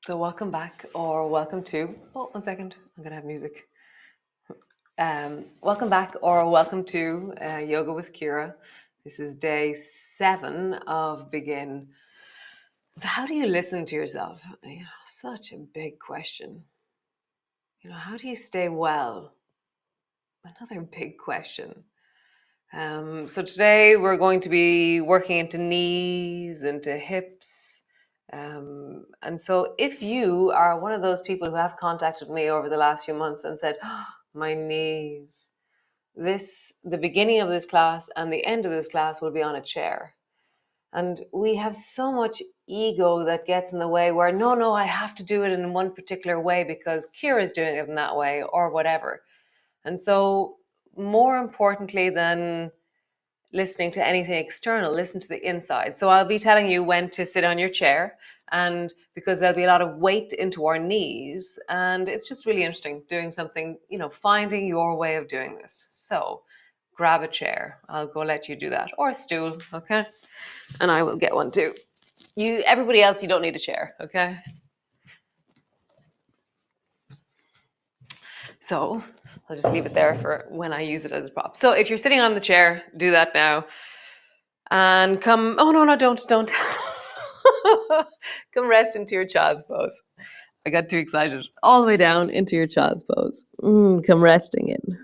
So welcome back, or welcome to. Oh, 1 second. I'm gonna have music. Welcome back, or welcome to Yoga with Ciara. This is day 7 of Begin. So, how do you listen to yourself? Such a big question. How do you stay well? Another big question. So today we're going to be working into knees, into hips. And so if you are one of those people who have contacted me over the last few months and said, "Oh, my knees," the beginning of this class and the end of this class will be on a chair. And we have so much ego that gets in the way where, no, I have to do it in one particular way because Ciara is doing it in that way or whatever. And so more importantly than listening to anything external, listen to the inside. So I'll be telling you when to sit on your chair, and because there'll be a lot of weight into our knees, and it's just really interesting doing something, finding your way of doing this. So grab a chair. I'll go let you do that, or a stool, okay? And I will get one too. Everybody else, you don't need a chair, okay? So I'll just leave it there for when I use it as a prop. So if you're sitting on the chair, do that now. And come, oh no, don't. Come rest into your child's pose. I got too excited. All the way down into your child's pose. Come resting in.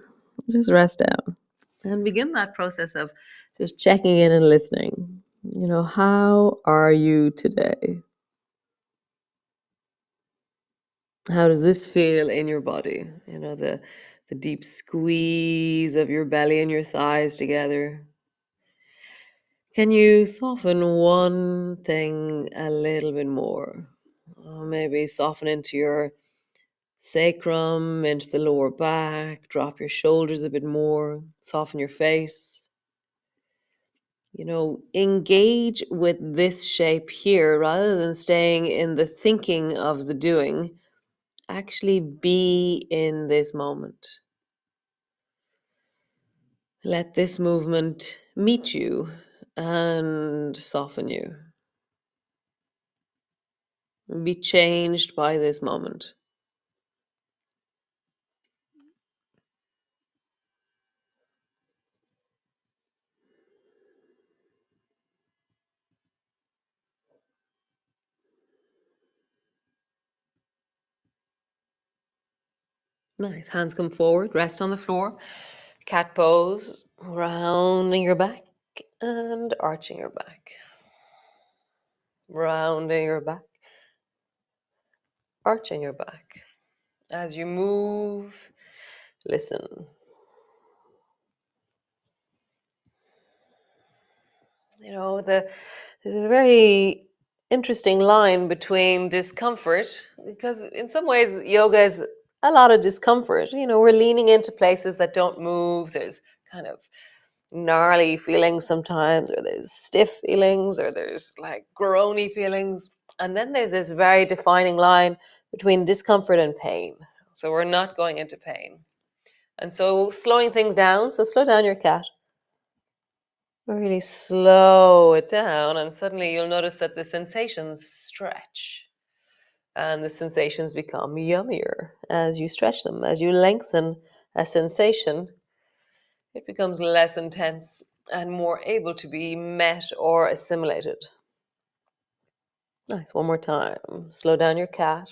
Just rest down. And begin that process of just checking in and listening. How are you today? How does this feel in your body? The deep squeeze of your belly and your thighs together. Can you soften one thing a little bit more? Maybe soften into your sacrum, into the lower back, drop your shoulders a bit more, soften your face. Engage with this shape here rather than staying in the thinking of the doing. Actually be in this moment. Let this movement meet you and soften you. Be changed by this moment. Nice. Hands come forward, rest on the floor. Cat pose, rounding your back and arching your back. Rounding your back, arching your back. As you move, listen. There's a very interesting line between discomfort, because in some ways yoga is a lot of discomfort. We're leaning into places that don't move. There's kind of gnarly feelings sometimes, or there's stiff feelings, or there's like groany feelings. And then there's this very defining line between discomfort and pain. So we're not going into pain. And so slowing things down, so slow down your cat. Really slow it down, and suddenly you'll notice that the sensations stretch. And the sensations become yummier as you stretch them. As you lengthen a sensation, it becomes less intense and more able to be met or assimilated. Nice. One more time. Slow down your cat.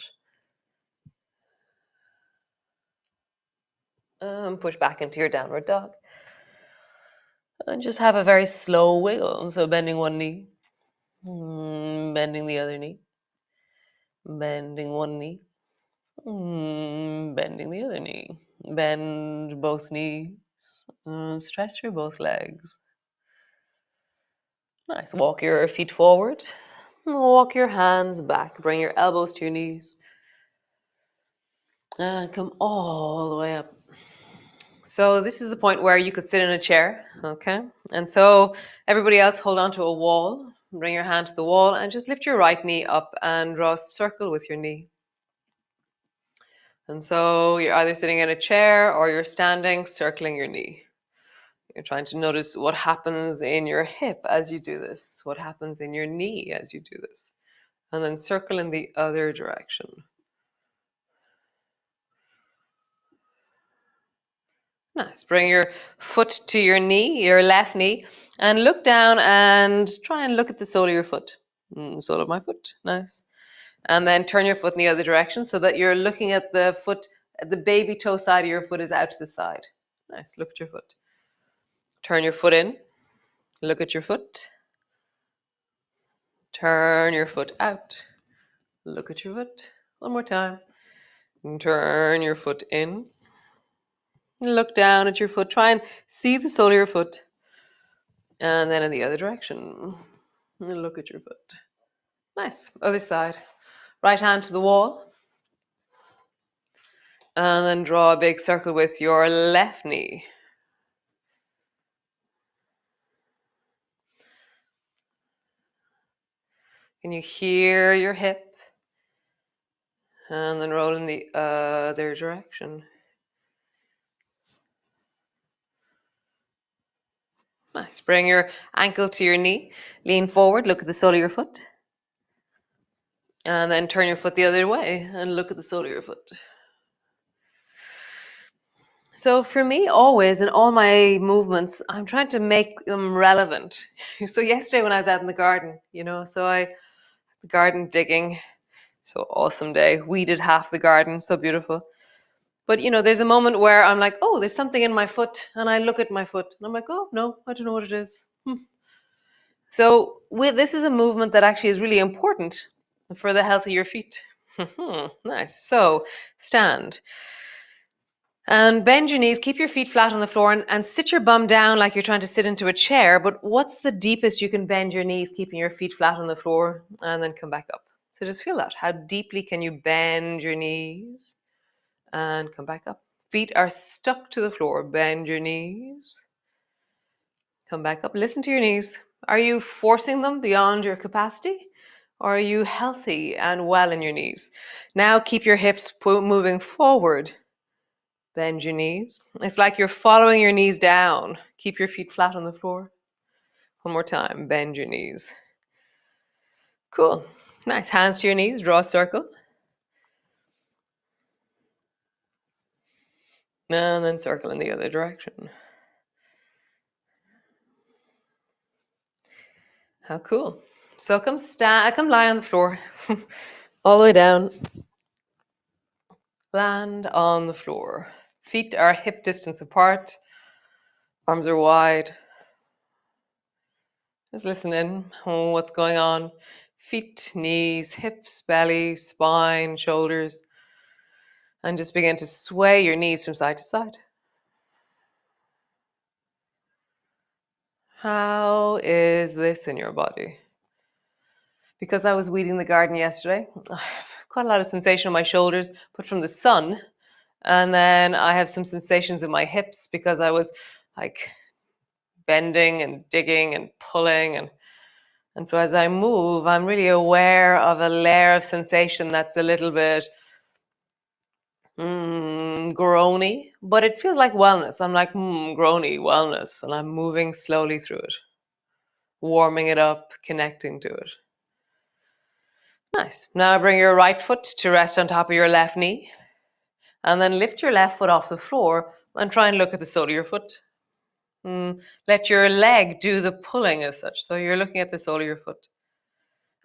Push back into your downward dog. And just have a very slow wiggle. So bending one knee, bending the other knee, bending one knee, bending the other knee. Bend both knees. Stretch through both legs. Nice. Walk your feet forward. Walk your hands back. Bring your elbows to your knees. And come all the way up. So this is the point where you could sit in a chair, okay? And so everybody else hold on to a wall. Bring your hand to the wall and just lift your right knee up and draw a circle with your knee. And so you're either sitting in a chair or you're standing, circling your knee. You're trying to notice what happens in your hip as you do this, what happens in your knee as you do this. And then circle in the other direction. Nice. Bring your foot to your knee, your left knee, and look down and try and look at the sole of your foot. Sole of my foot. Nice. And then turn your foot in the other direction so that you're looking at the foot, the baby toe side of your foot is out to the side. Nice. Look at your foot. Turn your foot in. Look at your foot. Turn your foot out. Look at your foot. One more time. And turn your foot in. Look down at your foot. Try and see the sole of your foot. And then in the other direction. Look at your foot. Nice. Other side. Right hand to the wall. And then draw a big circle with your left knee. Can you hear your hip? And then roll in the other direction. Nice. Bring your ankle to your knee. Lean forward. Look at the sole of your foot. And then turn your foot the other way and look at the sole of your foot. So for me, always in all my movements, I'm trying to make them relevant. So yesterday when I was out in the garden, the garden digging, so awesome day. Weeded half the garden, so beautiful. But there's a moment where I'm like, oh, there's something in my foot, and I look at my foot, and I'm like, oh no, I don't know what it is. So this is a movement that actually is really important for the health of your feet. Nice. So stand. And bend your knees, keep your feet flat on the floor and sit your bum down like you're trying to sit into a chair. But what's the deepest you can bend your knees, keeping your feet flat on the floor, and then come back up? So just feel that. How deeply can you bend your knees and come back up? Feet are stuck to the floor. Bend your knees. Come back up. Listen to your knees. Are you forcing them beyond your capacity? Or are you healthy and well in your knees? Now keep your hips moving forward. Bend your knees. It's like you're following your knees down. Keep your feet flat on the floor. One more time. Bend your knees. Cool. Nice. Hands to your knees. Draw a circle. And then circle in the other direction. How cool. So come lie on the floor. All the way down. Land on the floor. Feet are hip distance apart. Arms are wide. Just listen in. Oh, what's going on? Feet, knees, hips, belly, spine, shoulders. And just begin to sway your knees from side to side. How is this in your body? Because I was weeding the garden yesterday, I have quite a lot of sensation on my shoulders, but from the sun. And then I have some sensations in my hips because I was like bending and digging and pulling. And so as I move, I'm really aware of a layer of sensation that's a little bit groany, but it feels like wellness. I'm like, groany, wellness. And I'm moving slowly through it, warming it up, connecting to it. Nice. Now bring your right foot to rest on top of your left knee. And then lift your left foot off the floor and try and look at the sole of your foot. Let your leg do the pulling as such. So you're looking at the sole of your foot.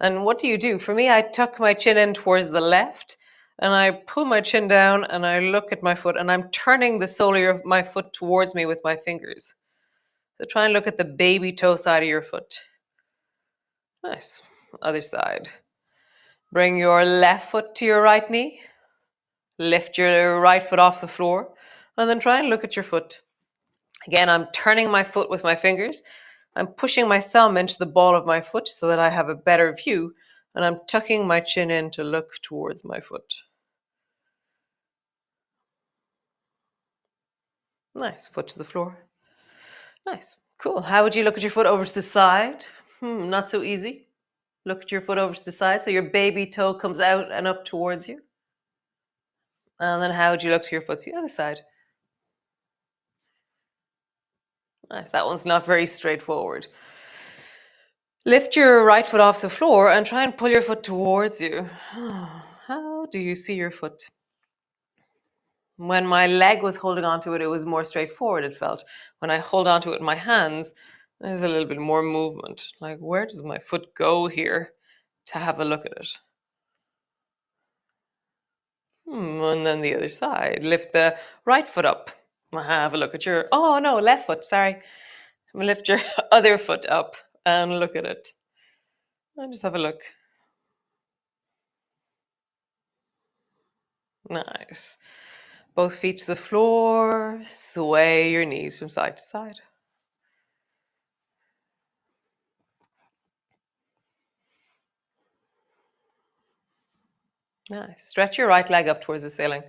And what do you do? For me, I tuck my chin in towards the left and I pull my chin down and I look at my foot and I'm turning the sole of my foot towards me with my fingers. So try and look at the baby toe side of your foot. Nice. Other side. Bring your left foot to your right knee. Lift your right foot off the floor and then try and look at your foot. Again, I'm turning my foot with my fingers. I'm pushing my thumb into the ball of my foot so that I have a better view, and I'm tucking my chin in to look towards my foot. Nice. Foot to the floor. Nice. Cool. How would you look at your foot over to the side? Not so easy. Look at your foot over to the side so your baby toe comes out and up towards you. And then how would you look to your foot to the other side? Nice. That one's not very straightforward. Lift your right foot off the floor and try and pull your foot towards you. How do you see your foot? When my leg was holding onto it, it was more straightforward, it felt. When I hold onto it in my hands, there's a little bit more movement. Like, where does my foot go here to have a look at it? And then the other side. Lift the right foot up. Have a look at your, oh no, left foot, sorry. Lift your other foot up and look at it. And just have a look. Nice. Both feet to the floor. Sway your knees from side to side. Nice. Stretch your right leg up towards the ceiling.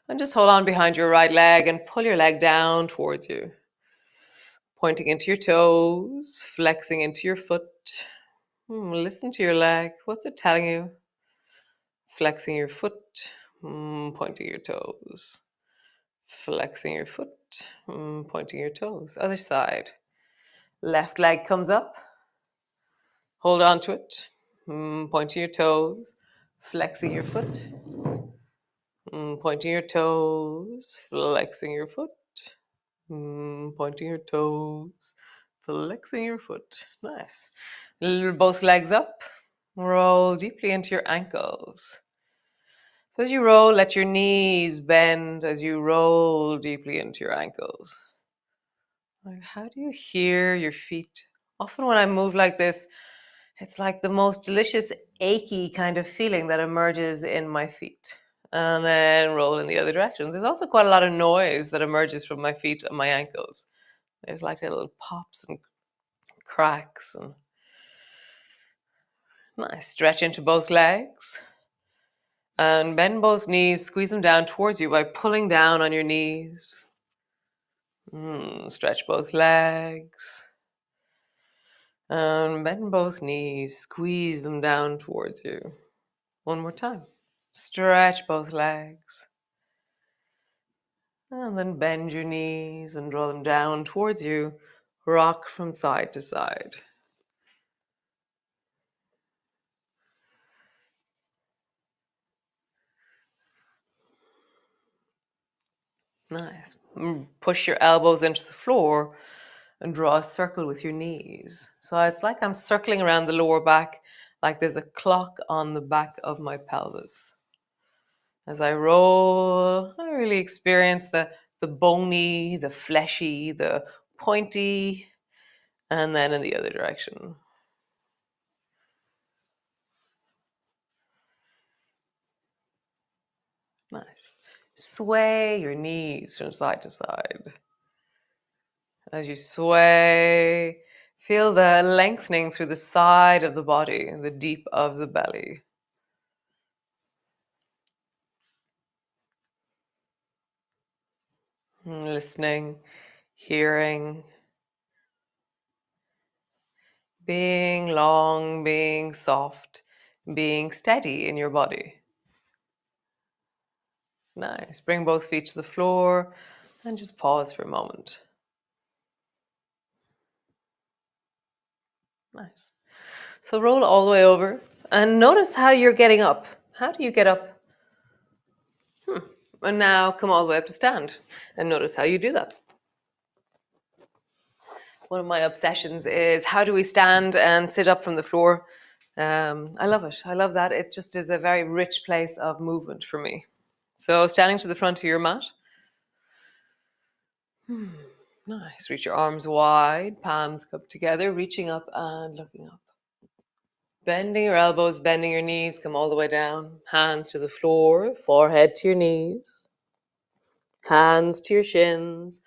And just hold on behind your right leg and pull your leg down towards you. Pointing into your toes, flexing into your foot. Listen to your leg. What's it telling you? Flexing your foot, pointing your toes. Flexing your foot, pointing your toes. Other side. Left leg comes up. Hold on to it. Pointing your toes. Flexing your foot. Pointing your toes. Flexing your foot. Pointing your toes. Flexing your foot. Nice. Both legs up. Roll deeply into your ankles. So as you roll, let your knees bend as you roll deeply into your ankles. Like, how do you hear your feet? Often when I move like this, it's like the most delicious, achy kind of feeling that emerges in my feet. And then roll in the other direction. There's also quite a lot of noise that emerges from my feet and my ankles. There's like little pops and cracks. And nice. Stretch into both legs. And bend both knees. Squeeze them down towards you by pulling down on your knees. Stretch both legs. And bend both knees. Squeeze them down towards you. One more time. Stretch both legs. And then bend your knees and draw them down towards you. Rock from side to side. Nice. Push your elbows into the floor and draw a circle with your knees. So it's like I'm circling around the lower back, like there's a clock on the back of my pelvis. As I roll, I really experience the bony, the fleshy, the pointy, and then in the other direction. Nice. Sway your knees from side to side. As you sway, feel the lengthening through the side of the body, the deep of the belly. Listening, hearing, being long, being soft, being steady in your body. Nice. Bring both feet to the floor and just pause for a moment. Nice. So roll all the way over and notice how you're getting up. How do you get up? And now come all the way up to stand and notice how you do that. One of my obsessions is how do we stand and sit up from the floor? I love it. I love that. It just is a very rich place of movement for me. So standing to the front of your mat. Nice. Reach your arms wide, palms cupped together, reaching up and looking up. Bending your elbows, bending your knees, come all the way down. Hands to the floor, forehead to your knees. Hands to your shins.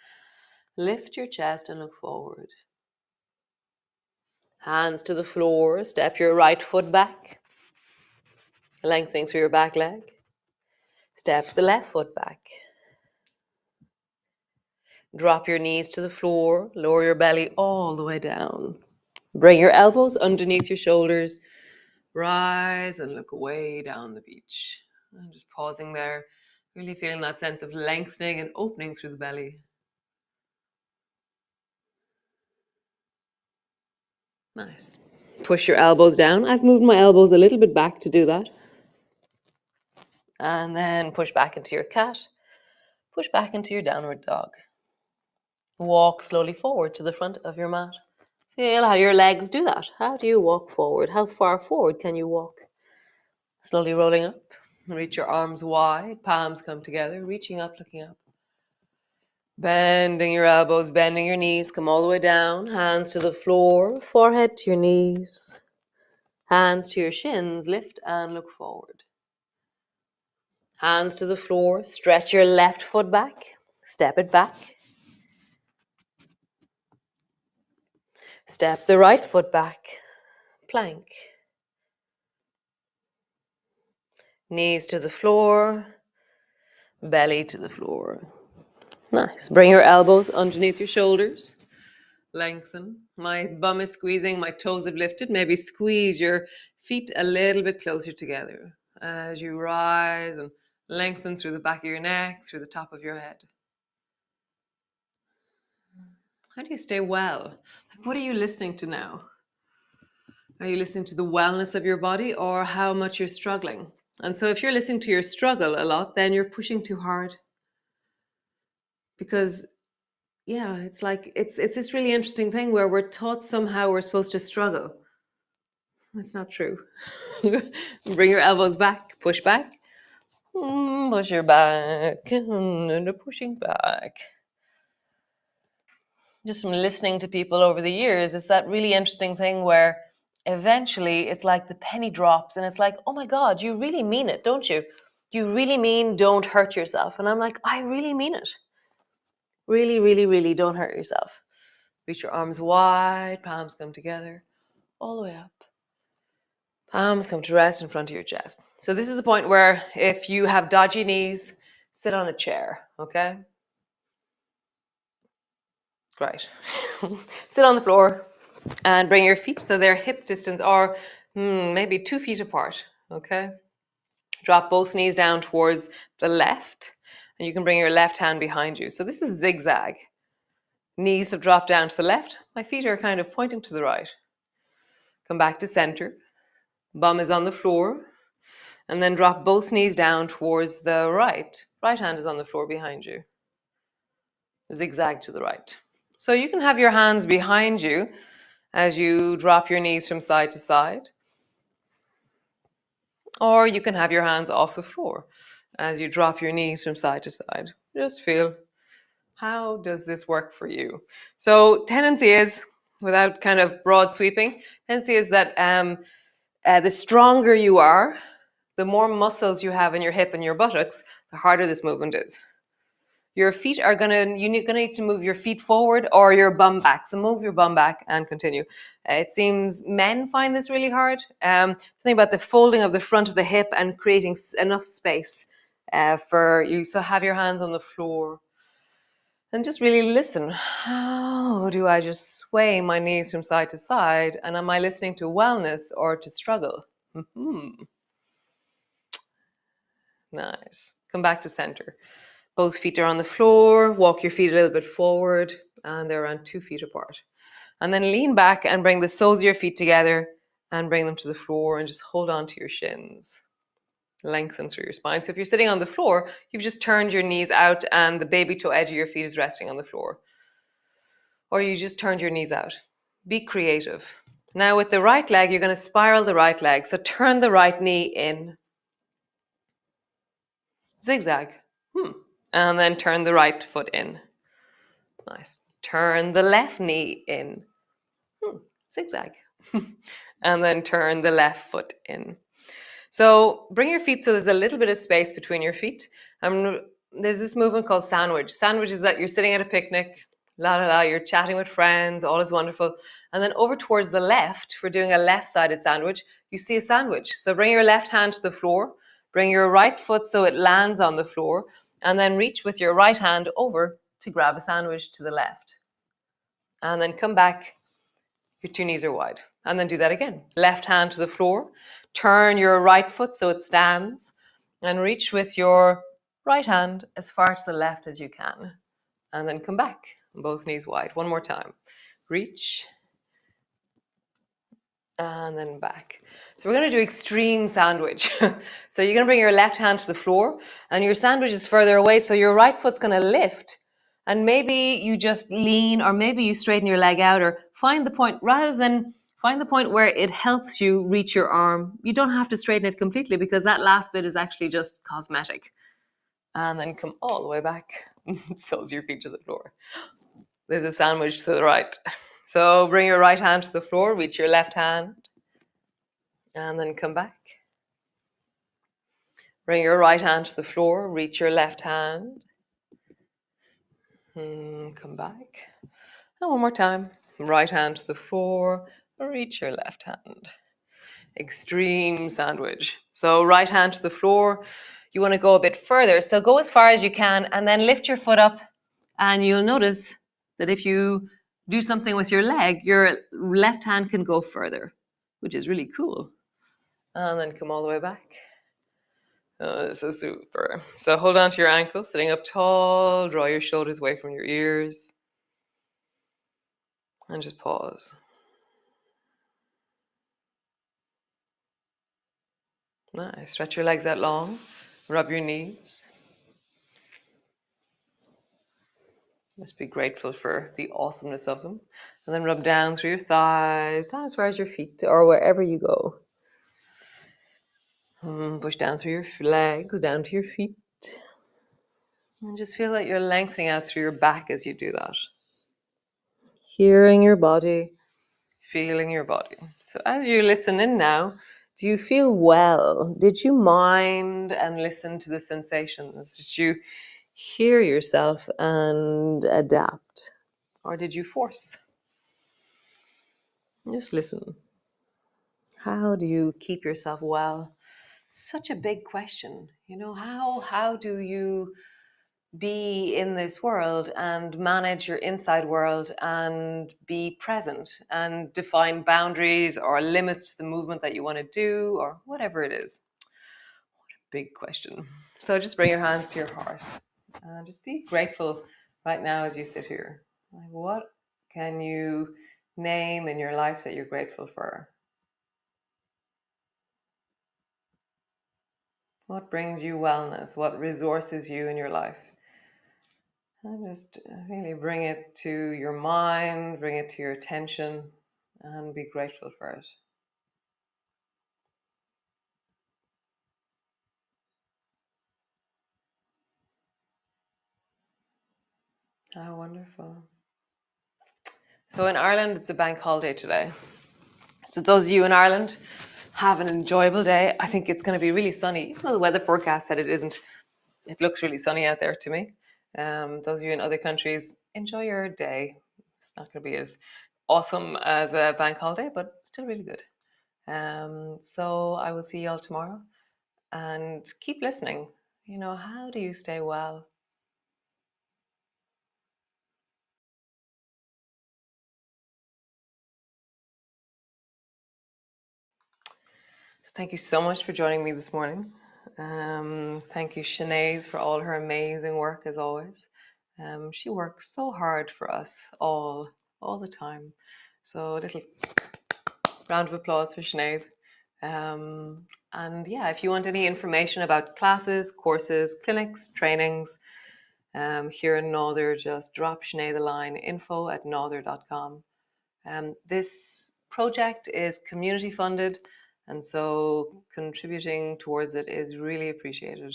Lift your chest and look forward. Hands to the floor, step your right foot back. Lengthening through your back leg. Step the left foot back. Drop your knees to the floor, lower your belly all the way down. Bring your elbows underneath your shoulders. Rise and look way down the beach. And just pausing there, really feeling that sense of lengthening and opening through the belly. Nice. Push your elbows down. I've moved my elbows a little bit back to do that. And then push back into your cat. Push back into your downward dog. Walk slowly forward to the front of your mat. Feel how your legs do that. How do you walk forward? How far forward can you walk? Slowly rolling up. Reach your arms wide. Palms come together. Reaching up, looking up. Bending your elbows, bending your knees. Come all the way down. Hands to the floor. Forehead to your knees. Hands to your shins. Lift and look forward. Hands to the floor. Stretch your left foot back. Step it back. Step the right foot back. Plank. Knees to the floor. Belly to the floor. Nice. Bring your elbows underneath your shoulders. Lengthen. My bum is squeezing. My toes have lifted. Maybe squeeze your feet a little bit closer together as you rise and lengthen through the back of your neck, through the top of your head. How do you stay well? What are you listening to now? Are you listening to the wellness of your body or how much you're struggling? And so if you're listening to your struggle a lot, then you're pushing too hard. Because yeah, it's like it's this really interesting thing where we're taught somehow we're supposed to struggle. That's not true. Bring your elbows back, push back. Push your back, and pushing back. Just from listening to people over the years, it's that really interesting thing where eventually it's like the penny drops and it's like, oh my God, you really mean it, don't you? You really mean don't hurt yourself. And I'm like, I really mean it. Really, really, really don't hurt yourself. Reach your arms wide, palms come together, all the way up. Palms come to rest in front of your chest. So this is the point where if you have dodgy knees, sit on a chair, okay? Great. Sit on the floor and bring your feet so they're hip distance or maybe 2 feet apart, okay? Drop both knees down towards the left and you can bring your left hand behind you. So this is zigzag. Knees have dropped down to the left. My feet are kind of pointing to the right. Come back to center. Bum is on the floor. And then drop both knees down towards the right. Right hand is on the floor behind you. Zigzag to the right. So you can have your hands behind you as you drop your knees from side to side. Or you can have your hands off the floor as you drop your knees from side to side. Just feel, how does this work for you? So tendency is, without kind of broad sweeping, tendency is that the stronger you are, the more muscles you have in your hip and your buttocks, the harder this movement is. Your feet are gonna need to move your feet forward or your bum back. So move your bum back and continue. It seems men find this really hard. Something about the folding of the front of the hip and creating enough space for you. So have your hands on the floor and just really listen. How do I just sway my knees from side to side? And am I listening to wellness or to struggle? Nice. Come back to center. Both feet are on the floor. Walk your feet a little bit forward and they're around 2 feet apart. And then lean back and bring the soles of your feet together and bring them to the floor and just hold on to your shins. Lengthen through your spine. So if you're sitting on the floor, you've just turned your knees out and the baby toe edge of your feet is resting on the floor. Or you just turned your knees out. Be creative. Now with the right leg, you're going to spiral the right leg. So turn the right knee in. Zigzag. And then turn the right foot in. Nice. Turn the left knee in. Zigzag. And then turn the left foot in. So bring your feet so there's a little bit of space between your feet. There's this movement called sandwich. Sandwich is that you're sitting at a picnic, la la la, you're chatting with friends, all is wonderful. And then over towards the left, we're doing a left-sided sandwich, you see a sandwich. So bring your left hand to the floor, bring your right foot so it lands on the floor, and then reach with your right hand over to grab a sandwich to the left. And then come back, your 2 knees are wide. And then do that again. Left hand to the floor, turn your right foot so it stands, and reach with your right hand as far to the left as you can. And then come back, both knees wide. One more time. Reach. and then back. So we're going to do extreme sandwich. So you're going to bring your left hand to the floor and your sandwich is further away. So your right foot's going to lift and maybe you just lean or maybe you straighten your leg out or find the point rather than find the point where it helps you reach your arm. You don't have to straighten it completely because that last bit is actually just cosmetic. And then come all the way back. Soles your feet to the floor. There's a sandwich to the right. So bring your right hand to the floor, reach your left hand, and then come back. Bring your right hand to the floor, reach your left hand, and come back. And one more time. Right hand to the floor, reach your left hand. Extreme sandwich. So right hand to the floor. You want to go a bit further. So go as far as you can and then lift your foot up. And you'll notice that if you do something with your leg, your left hand can go further, which is really cool. And then come all the way back. Oh, this is super. So hold on to your ankles, sitting up tall, draw your shoulders away from your ears, and just pause. Nice. Stretch your legs out long, rub your knees. Just be grateful for the awesomeness of them. And then rub down through your thighs, down as far as your feet, or wherever you go. Push down through your legs, down to your feet. And just feel that you're lengthening out through your back as you do that. Hearing your body, feeling your body. So as you listen in now, do you feel well? Did you mind and listen to the sensations? Did you hear yourself and adapt? Or did you force? Just listen. How do you keep yourself well? Such a big question. You know, how do you be in this world and manage your inside world and be present and define boundaries or limits to the movement that you want to do or whatever it is? What a big question. So just bring your hands to your heart and just be grateful right now as you sit here. Like, what can you name in your life that you're grateful for? What brings you wellness? What resources you in your life? And just really bring it to your mind, bring it to your attention, and be grateful for it. How wonderful. So in Ireland, it's a bank holiday today. So those of you in Ireland, have an enjoyable day. I think it's going to be really sunny. Even though the weather forecast said it isn't, it looks really sunny out there to me. Those of you in other countries, enjoy your day. It's not going to be as awesome as a bank holiday, but still really good. So I will see you all tomorrow and keep listening. You know, how do you stay well? Thank you so much for joining me this morning. Thank you, Sinead, for all her amazing work as always. She works so hard for us all the time. So a little round of applause for Sinead. And yeah, if you want any information about classes, courses, clinics, trainings here in Norther, just drop Sinead a line, info@norther.com. This project is community funded, and so contributing towards it is really appreciated.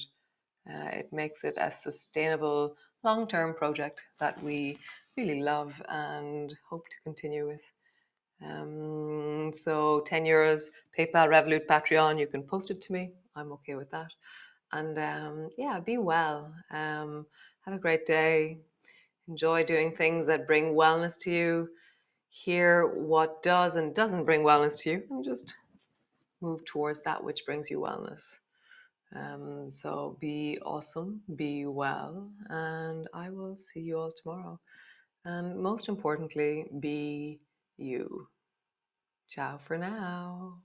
It makes it a sustainable long-term project that we really love and hope to continue with. So €10, PayPal, Revolut, Patreon, you can post it to me. I'm okay with that. And yeah, be well. Have a great day. Enjoy doing things that bring wellness to you. Hear what does and doesn't bring wellness to you, and just move towards that which brings you wellness. So be awesome, be well, and I will see you all tomorrow. And most importantly, be you. Ciao for now.